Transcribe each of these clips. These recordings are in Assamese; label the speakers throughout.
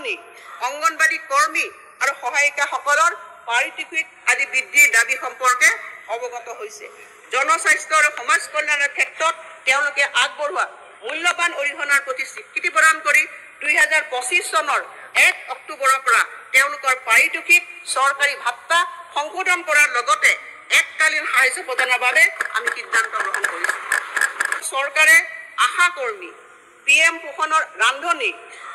Speaker 1: ৰান্ধনী অংগনবাড়ী কৰ্মী আৰু সহায়িকাসকলৰ পাৰিতোষিক আদি বৃদ্ধিৰ দাবী সম্পৰ্কে অৱগত হৈছে। জনস্বাস্থ্য আৰু সমাজ কল্যাণৰ ক্ষেত্ৰত তেওঁলোকে আগবঢ়োৱা মূল্যৱান অৰিহণাৰ প্ৰতি স্বীকৃতি প্ৰদান কৰি 2025 চনৰ 1 অক্টোবৰৰ পৰা তেওঁলোকৰ পাৰিতোষিক চৰকাৰী ভাত্তা সংশোধন কৰাৰ লগতে এককালীন সাহায্য প্ৰদানৰ বাবে আমি সিদ্ধান্ত গ্ৰহণ কৰিছোঁ। চৰকাৰে আশা কৰ্মী, PM পোষণৰ ৰান্ধনী,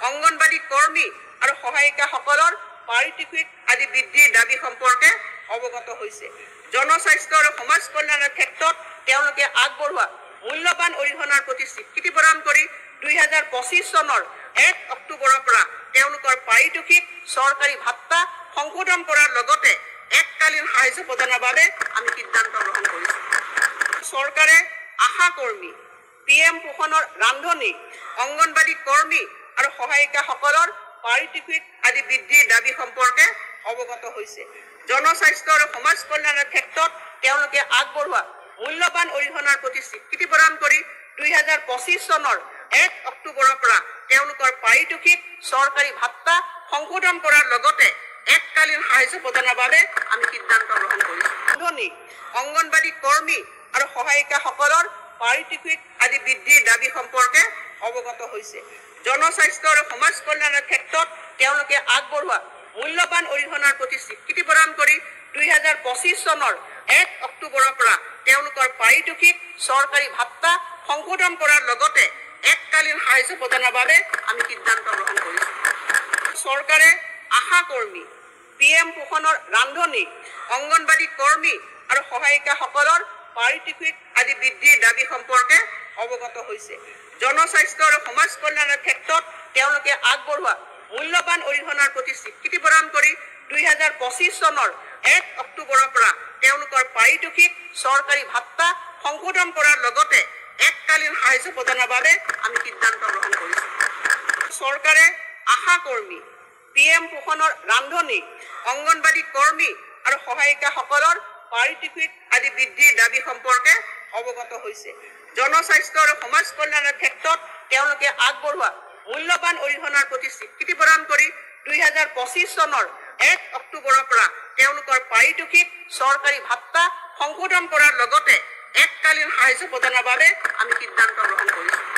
Speaker 1: অংগনবাড়ী কৰ্মী আৰু সহায়িকাসকলৰ পাৰিতোষিক আদি বৃদ্ধিৰ দাবী সম্পৰ্কে অৱগত হৈছে। জনস্বাস্থ্য আৰু সমাজ কল্যাণৰ ক্ষেত্ৰত তেওঁলোকে আগবঢ়োৱা মূল্যৱান অৰিহণাৰ প্ৰতি স্বীকৃতি প্ৰদান কৰি 2025 চনৰ 1 অক্টোবৰৰ পৰা তেওঁলোকৰ পাৰিতোষিক চৰকাৰী ভাত্তা সংশোধন কৰাৰ লগতে এককালীন সাহায্য প্ৰদানৰ বাবে আমি সিদ্ধান্ত গ্ৰহণ কৰিছোঁ। চৰকাৰে আশা কৰ্মী, PM পোষণৰ ৰান্ধনী, অংগনবাড়ী কৰ্মী আৰু সহায়িকাসকলৰ পাৰিতোষিক আদি বৃদ্ধিৰ দাবী সম্পৰ্কে অৱগত হৈছে। জনস্বাস্থ্য আৰু সমাজ কল্যাণৰ ক্ষেত্ৰত তেওঁলোকে আগবঢ়োৱা মূল্যৱান অৰিহণাৰ প্ৰতি স্বীকৃতি প্ৰদান কৰি 2025 চনৰ 1 অক্টোবৰৰ পৰা তেওঁলোকৰ পাৰিতোষিক চৰকাৰী ভাত্তা সংশোধন কৰাৰ লগতে এককালীন সাহায্য প্ৰদানৰ বাবে আমি সিদ্ধান্ত গ্ৰহণ কৰিছোঁ। ৰান্ধনী অংগনবাড়ী কৰ্মী আৰু সহায়িকাসকলৰ পাৰিতোষিক আদি বৃদ্ধিৰ দাবী সম্পৰ্কে অৱগত হৈছে। জনস্বাস্থ্য আৰু সমাজ কল্যাণৰ ক্ষেত্ৰত তেওঁলোকে আগবঢ়োৱা মূল্যৱান অৰিহণাৰ প্ৰতি স্বীকৃতি প্ৰদান কৰি 2025 চনৰ 1 অক্টোবৰৰ পৰা তেওঁলোকৰ পাৰিতোষিক চৰকাৰী ভাত্তা সংশোধন কৰাৰ লগতে এককালীন সাহায্য প্ৰদানৰ বাবে আমি সিদ্ধান্ত গ্ৰহণ কৰিছোঁ। চৰকাৰে আশা কৰ্মী, PM পোষণৰ ৰান্ধনী, অংগনবাড়ী কৰ্মী আৰু সহায়িকাসকলৰ পাৰিতোষিক আদি বৃদ্ধিৰ দাবী সম্পৰ্কে অৱগত হৈছে। জনস্বাস্থ্য আৰু সমাজ কল্যাণৰ ক্ষেত্ৰত তেওঁলোকে আগবঢ়োৱা মূল্যৱান অৰিহণাৰ প্ৰতি স্বীকৃতি প্ৰদান কৰি 2025 চনৰ 1 অক্টোবৰৰ পৰা তেওঁলোকৰ পাৰিতোষিক চৰকাৰী ভাত্তা সংশোধন কৰাৰ লগতে এককালীন সাহায্য প্ৰদানৰ বাবে আমি সিদ্ধান্ত গ্ৰহণ কৰিছোঁ। চৰকাৰে আশা কৰ্মী, PM পোষণৰ ৰান্ধনী, অংগনবাড়ী কৰ্মী আৰু সহায়িকাসকলৰ পাৰিতোষিক আদি বৃদ্ধিৰ দাবী সম্পৰ্কে অৱগত হৈছে। জনস্বাস্থ্য আৰু সমাজ কল্যাণৰ ক্ষেত্ৰত তেওঁলোকে আগবঢ়োৱা মূল্যৱান অৰিহণাৰ প্ৰতি স্বীকৃতি প্ৰদান কৰি 2025 চনৰ 1 অক্টোবৰৰ পৰা তেওঁলোকৰ পাৰিতোষিক চৰকাৰী ভাত্তা সংশোধন কৰাৰ লগতে এককালীন সাহায্য প্ৰদানৰ বাবে আমি সিদ্ধান্ত গ্ৰহণ কৰিছোঁ।